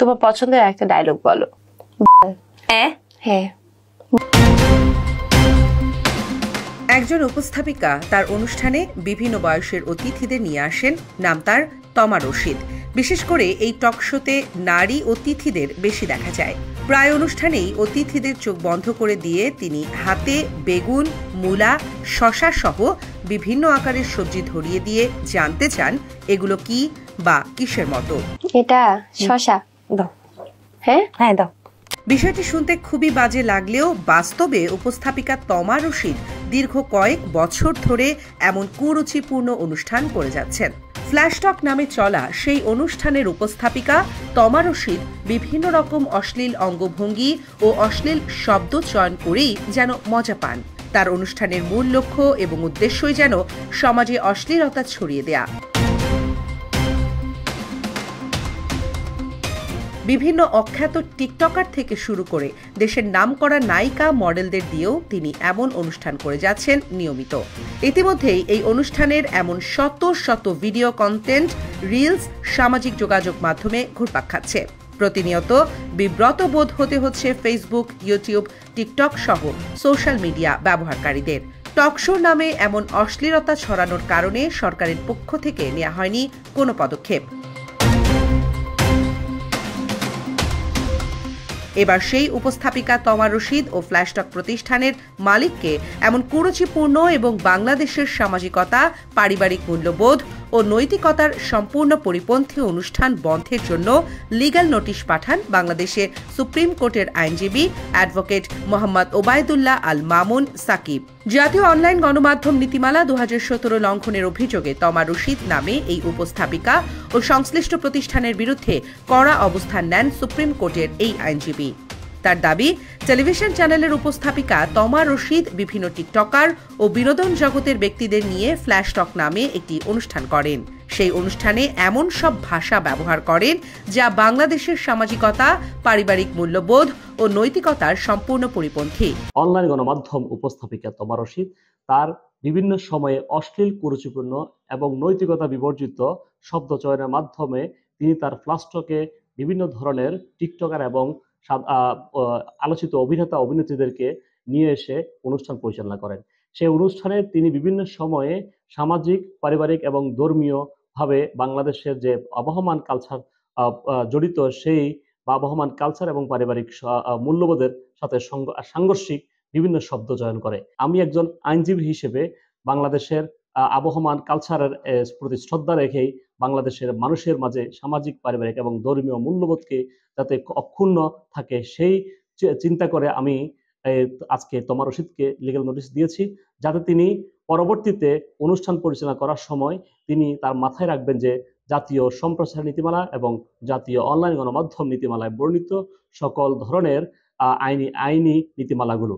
তোমার পছন্দের একটা ডায়লগ বলো। হ্যাঁ। একজন উপস্থাপিকা তার অনুষ্ঠানে বিভিন্ন বয়সের অতিথিদের নিয়ে আসেন। নাম তার তমা রশিদ। বিশেষ করে এই টক শোতে নারী অতিথিদের বেশি দেখা যায়। প্রায় অনুষ্ঠানেই অতিথিদের চোখ বন্ধ করে দিয়ে তিনি হাতে বেগুন, মূলা, শশা সহ বিভিন্ন আকারের সবজি ধরিয়ে দিয়ে জানতে চান এগুলো কি বা কিসের মতো। এটা শশা দাও। হ্যাঁ দাও। বিষয়টি শুনতে খুবই বাজে লাগলেও বাস্তবে উপস্থাপিকা তমা রশিদ দীর্ঘ কয়েক বছর ধরে এমন কুরুচিপূর্ণ অনুষ্ঠান করে যাচ্ছেন। ফ্ল্যাশ টক নামে চলা সেই অনুষ্ঠানের উপস্থাপিকা তমা রশিদ বিভিন্ন রকম অশ্লীল অঙ্গভঙ্গি ও অশ্লীল শব্দ চয়ন করেই যেন মজা পান। তার অনুষ্ঠানের মূল লক্ষ্য এবং উদ্দেশ্যই যেন সমাজে অশ্লীলতা ছড়িয়ে দেয়া। বিভিন্ন অখ্যাত টিকটকার থেকে শুরু করে দেশের নামকরা নায়িকা মডেলদের দিয়েও তিনি এমন অনুষ্ঠান করে যাচ্ছেন নিয়মিত। ইতিমধ্যেই এই অনুষ্ঠানের এমন শত শত ভিডিও কন্টেন্ট, রিলস সামাজিক যোগাযোগ মাধ্যমে ঘুরপাক খাচ্ছে। প্রতিনিয়ত বিব্রত বোধ হতে হচ্ছে ফেসবুক, ইউটিউব, টিকটক সহ সোশ্যাল মিডিয়া ব্যবহারকারীদের। টক শো নামে এমন অশ্লীলতা ছড়ানোর কারণে সরকারের পক্ষ থেকে নেওয়া হয়নি কোনো পদক্ষেপ। এবার সেই উপস্থাপিকা তমা রশিদ ও ফ্ল্যাশটক প্রতিষ্ঠানের মালিককে এমন কুরুচিপূর্ণ এবং বাংলাদেশের সামাজিকতা, পারিবারিক মূল্যবোধ ও নৈতিকতার সম্পূর্ণ পরিপন্থী অনুষ্ঠান বন্ধের জন্য লিগ্যাল নোটিশ পাঠান বাংলাদেশের সুপ্রিম কোর্টের আইনজীবী অ্যাডভোকেট মোহাম্মদ ওবায়দুল্লাহ আল মামুন সাকিব। জাতীয় অনলাইন গণমাধ্যম নীতিমালা 2017 লঙ্ঘনের অভিযোগে তমা রশিদ নামে এই উপস্থাপিকা ও সংশ্লিষ্ট প্রতিষ্ঠানের বিরুদ্ধে কড়া অবস্থান নেন সুপ্রিম কোর্টের এই আইনজীবী। তার দাবি, টেলিভিশন চ্যানেলের উপস্থাপিকা তমা রশিদ বিভিন্ন টিকটকার ও বিনোদন জগতের ব্যক্তিদের নিয়ে ফ্ল্যাশ টক নামে একটি অনুষ্ঠান করেন। সেই অনুষ্ঠানে এমন সব ভাষা ব্যবহার করেন যা বাংলাদেশের সামাজিকতা, পারিবারিক মূল্যবোধ ও নৈতিকতার সম্পূর্ণ পরিপন্থী। অনলাইন গণমাধ্যম উপস্থাপিকা তমা রশিদ তার বিভিন্ন সময়ে অশ্লীল, কুরুচিপূর্ণ এবং নৈতিকতা বিবর্জিত শব্দ চয়নের মাধ্যমে তিনি তার ফ্ল্যাশ টকে বিভিন্ন ধরনের টিকটকার এবং আলোচিত অভিনেতা অভিনেত্রীদেরকে নিয়ে এসে অনুষ্ঠান পরিচালনা করেন। সেই অনুষ্ঠানে তিনি বিভিন্ন সময়ে সামাজিক, পারিবারিক এবং ধর্মীয় ভাবে বাংলাদেশের যে আবহমান কালচার জড়িত সেই আবহমান কালচার এবং পারিবারিক মূল্যবোধের সাথে সাংঘর্ষিক বিভিন্ন শব্দ চয়ন করে। আমি একজন আইনজীবী হিসেবে বাংলাদেশের আবহমান কালচারের প্রতি শ্রদ্ধা রেখেই বাংলাদেশের মানুষের মাঝে সামাজিক, পারিবারিক এবং ধর্মীয় মূল্যবোধকে যাতে অক্ষুণ্ণ থাকে সেই চিন্তা করে আমি আজকে তমা রশিদকে লিগ্যাল নোটিশ দিয়েছি, যাতে তিনি পরবর্তীতে অনুষ্ঠান পরিচালনা করার সময় তিনি তার মাথায় রাখবেন যে জাতীয় সম্প্রচার নীতিমালা এবং জাতীয় অনলাইন গণমাধ্যম নীতিমালায় বর্ণিত সকল ধরনের আইনি নীতিমালাগুলো।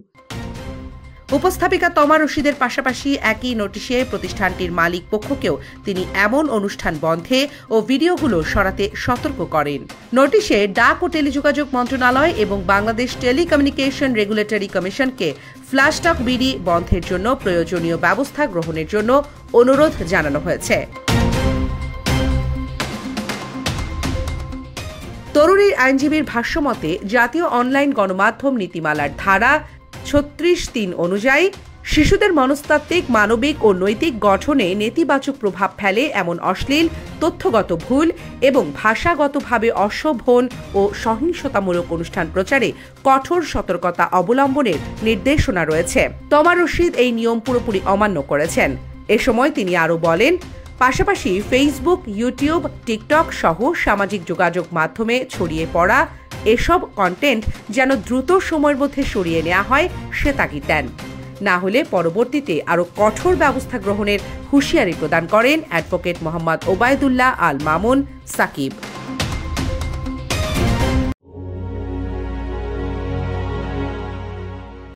উপস্থাপিকা তমা রশিদের পাশাপাশি একই নোটিশে প্রতিষ্ঠানটির মালিক পক্ষকেও তিনি এমন অনুষ্ঠান বন্ধে ও ভিডিওগুলো সরাতে সতর্ক করেন। নোটিশে ডাক ও টেলিযোগাযোগ মন্ত্রণালয় এবং বাংলাদেশ টেলিকমিউনিকেশন রেগুলেটরি কমিশনকে ফ্ল্যাশ টক বিডি বন্ধের জন্য প্রয়োজনীয় ব্যবস্থা গ্রহণের জন্য অনুরোধ জানানো হয়েছে। তরুণীর আইনজীবীর ভাষ্যমতে জাতীয় অনলাইন গণমাধ্যম নীতিমালার ধারা 36(3) অনুযায়ী শিশুদের মনস্তাত্ত্বিক, মানবিক ও নৈতিক গঠনে নেতিবাচক প্রভাব ফেলে এমন অশ্লীল, তথ্যগত ভুল এবং ভাষাগতভাবে অশোভন ও সহিংসতামূলক অনুষ্ঠান প্রচারে কঠোর সতর্কতা অবলম্বনের নির্দেশনা রয়েছে। তমা রশিদ এই নিয়ম পুরোপুরি অমান্য করেছেন। এ সময় তিনি আরও বলেন, পাশাপাশি ফেসবুক, ইউটিউব, টিকটক সহ সামাজিক যোগাযোগ মাধ্যমে ছড়িয়ে পড়া এসব কন্টেন্ট যেন দ্রুত সময়ের মধ্যে সরিয়ে নেওয়া হয় সে তাগিদ দেন, না হলে পরবর্তীতে আরও কঠোর ব্যবস্থা গ্রহণের হুঁশিয়ারি প্রদান করেন অ্যাডভোকেট মোহাম্মদ ওবায়দুল্লাহ আল মামুন সাকিব।